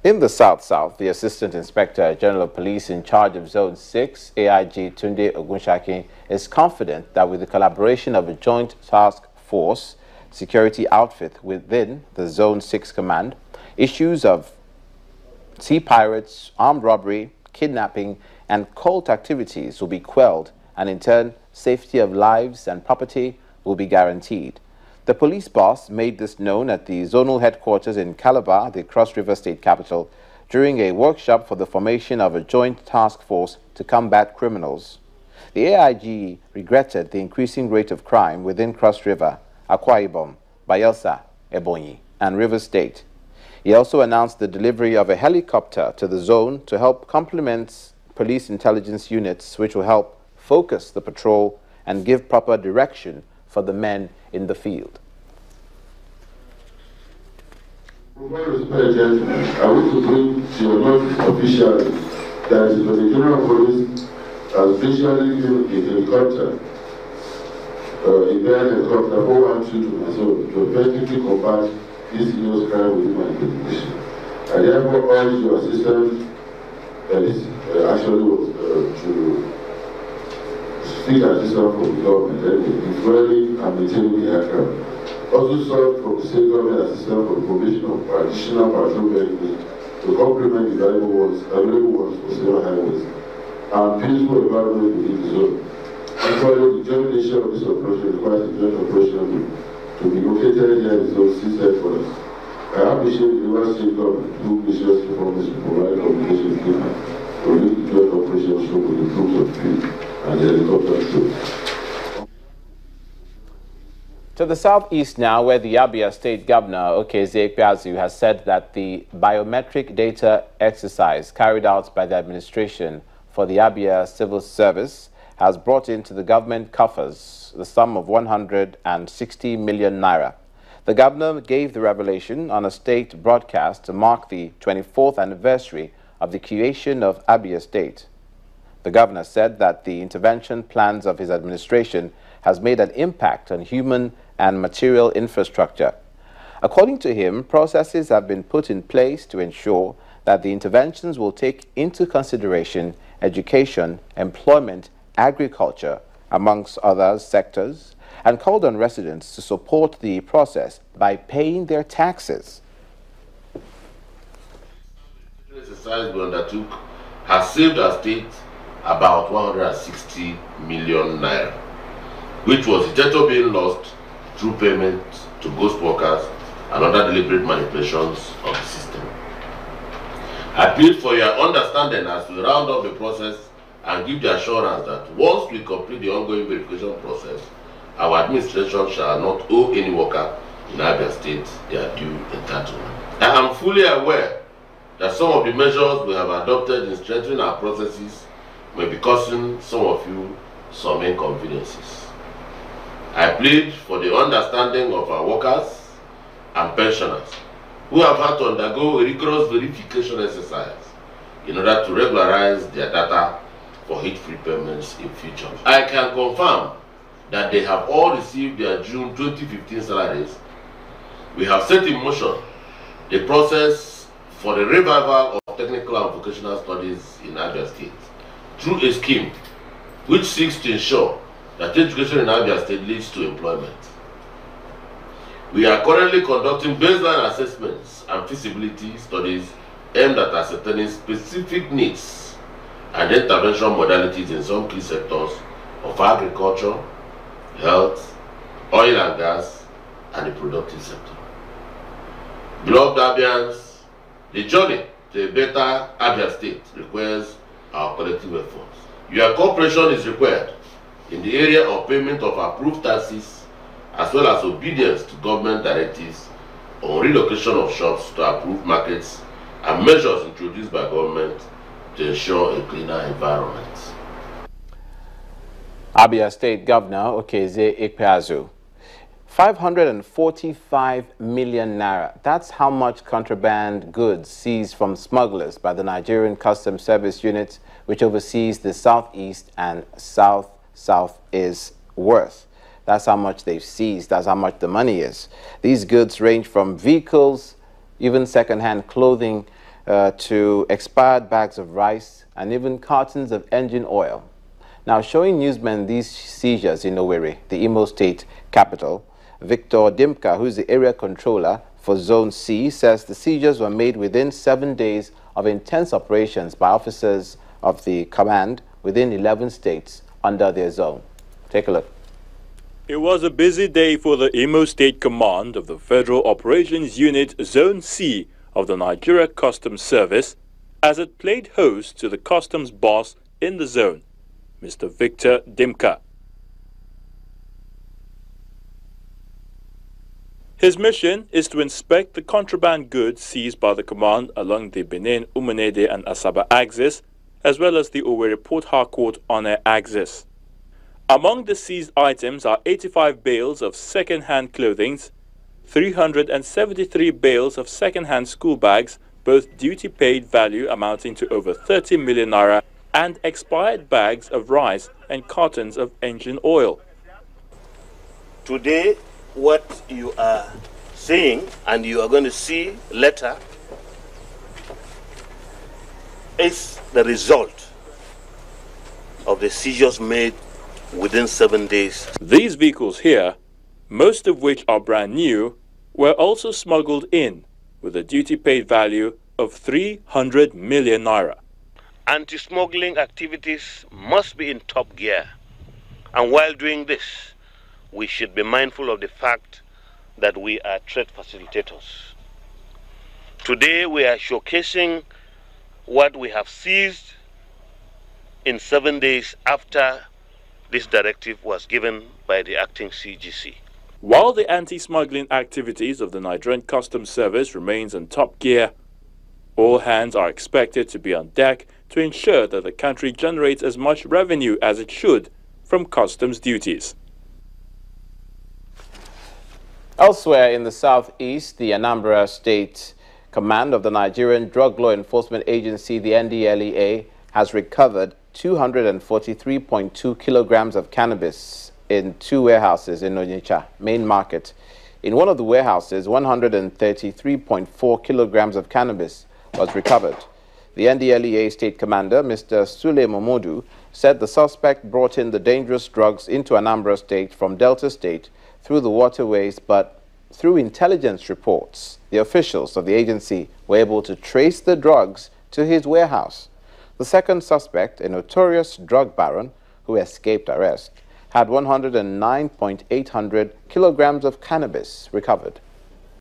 In the South-South, the Assistant Inspector General of Police in charge of Zone 6, AIG Tunde Ogunshaki, is confident that with the collaboration of a joint task force security outfit within the Zone 6 command, issues of sea pirates, armed robbery, kidnapping, and cult activities will be quelled, and in turn, safety of lives and property will be guaranteed. The police boss made this known at the zonal headquarters in Calabar, the Cross River State capital, during a workshop for the formation of a joint task force to combat criminals. The AIG regretted the increasing rate of crime within Cross River, Akwa Ibom, Bayelsa, Ebonyi, and River State. He also announced the delivery of a helicopter to the zone to help complement police intelligence units, which will help focus the patrol and give proper direction for the men in the field. With all respect, gentlemen, I wish to bring to your notice officially that the General Police has visually given a helicopter, a helicopter 412 to effectively combat this serious crime within my jurisdiction. I therefore urge your assistance to seek assistance from the government in deploying and maintaining the aircraft. Also sought from the state government assistance for the provision of additional patrol vehicles to complement the available ones for several highways and peaceful environment within the zone. Actually, the joint nature of this operation requires a joint operation to be located here in Zone 6 headquarters. I appreciate the River State government who graciously promised to provide communication equipment to make the joint operation show with the troops of field and the helicopter troops. To the southeast now, where the Abia State Governor, Okezie Ikpeazu, has said that the biometric data exercise carried out by the administration for the Abia Civil Service has brought into the government coffers the sum of 160 million naira. The governor gave the revelation on a state broadcast to mark the 24th anniversary of the creation of Abia State. The governor said that the intervention plans of his administration has made an impact on human and material infrastructure. According to him, processes have been put in place to ensure that the interventions will take into consideration education, employment, agriculture, amongst other sectors, and called on residents to support the process by paying their taxes. The exercise we undertook has saved our state about 160 million naira, which was hitherto being lost through payment to ghost workers and other deliberate manipulations of the system. I plead for your understanding as we round up the process and give the assurance that once we complete the ongoing verification process, our administration shall not owe any worker in Abia State their due entitlement. I am fully aware that some of the measures we have adopted in strengthening our processes may be causing some of you some inconveniences. I plead for the understanding of our workers and pensioners who have had to undergo a rigorous verification exercise in order to regularize their data for hit-free payments in future. I can confirm that they have all received their June 2015 salaries. We have set in motion the process for the revival of technical and vocational studies in Abia State through a scheme which seeks to ensure that education in Abia State leads to employment. We are currently conducting baseline assessments and feasibility studies aimed at ascertaining specific needs and intervention modalities in some key sectors of agriculture, health, oil and gas, and the productive sector. Beloved Abians, the journey to a better Abia State requires our collective efforts. Your cooperation is required in the area of payment of approved taxes, as well as obedience to government directives on relocation of shops to approved markets and measures introduced by government to ensure a cleaner environment. Abia State Governor Okezie Ikpeazu. 545 million naira. That's how much contraband goods seized from smugglers by the Nigerian Customs Service Unit, which oversees the southeast and south is worth. That's how much they've seized. That's how much the money is. These goods range from vehicles, even second-hand clothing, to expired bags of rice and even cartons of engine oil. Now, showing newsmen these seizures in Owerri, the Imo state capital, Victor Dimka, who is the Area Comptroller for Zone C, says the seizures were made within 7 days of intense operations by officers of the command within 11 states under their zone. Take a look. It was a busy day for the Imo State Command of the Federal Operations Unit Zone C of the Nigeria Customs Service as it played host to the customs boss in the zone, Mr. Victor Dimka. His mission is to inspect the contraband goods seized by the command along the Benin-Umunede and Asaba axis, as well as the Owerri Port Harcourt on-air axis. Among the seized items are 85 bales of second-hand clothing, 373 bales of second-hand school bags, both duty-paid value amounting to over 30 million naira, and expired bags of rice and cartons of engine oil. Today, what you are seeing and you are going to see later is the result of the seizures made within 7 days. These vehicles here, most of which are brand new, were also smuggled in with a duty-paid value of 300 million naira. Anti-smuggling activities must be in top gear, and while doing this, we should be mindful of the fact that we are trade facilitators. Today we are showcasing what we have seized in 7 days after this directive was given by the acting CGC. While the anti-smuggling activities of the Nigerian Customs Service remains in top gear, all hands are expected to be on deck to ensure that the country generates as much revenue as it should from customs duties. Elsewhere in the southeast, the Anambra State Command of the Nigerian Drug Law Enforcement Agency, the NDLEA, has recovered 243.2 kilograms of cannabis in 2 warehouses in Onitsha main market. In one of the warehouses, 133.4 kilograms of cannabis was recovered. The NDLEA State Commander, Mr. Sule Momodu, said the suspect brought in the dangerous drugs into Anambra State from Delta State through the waterways, but through intelligence reports, the officials of the agency were able to trace the drugs to his warehouse. The second suspect, a notorious drug baron who escaped arrest, had 109.800 kilograms of cannabis recovered.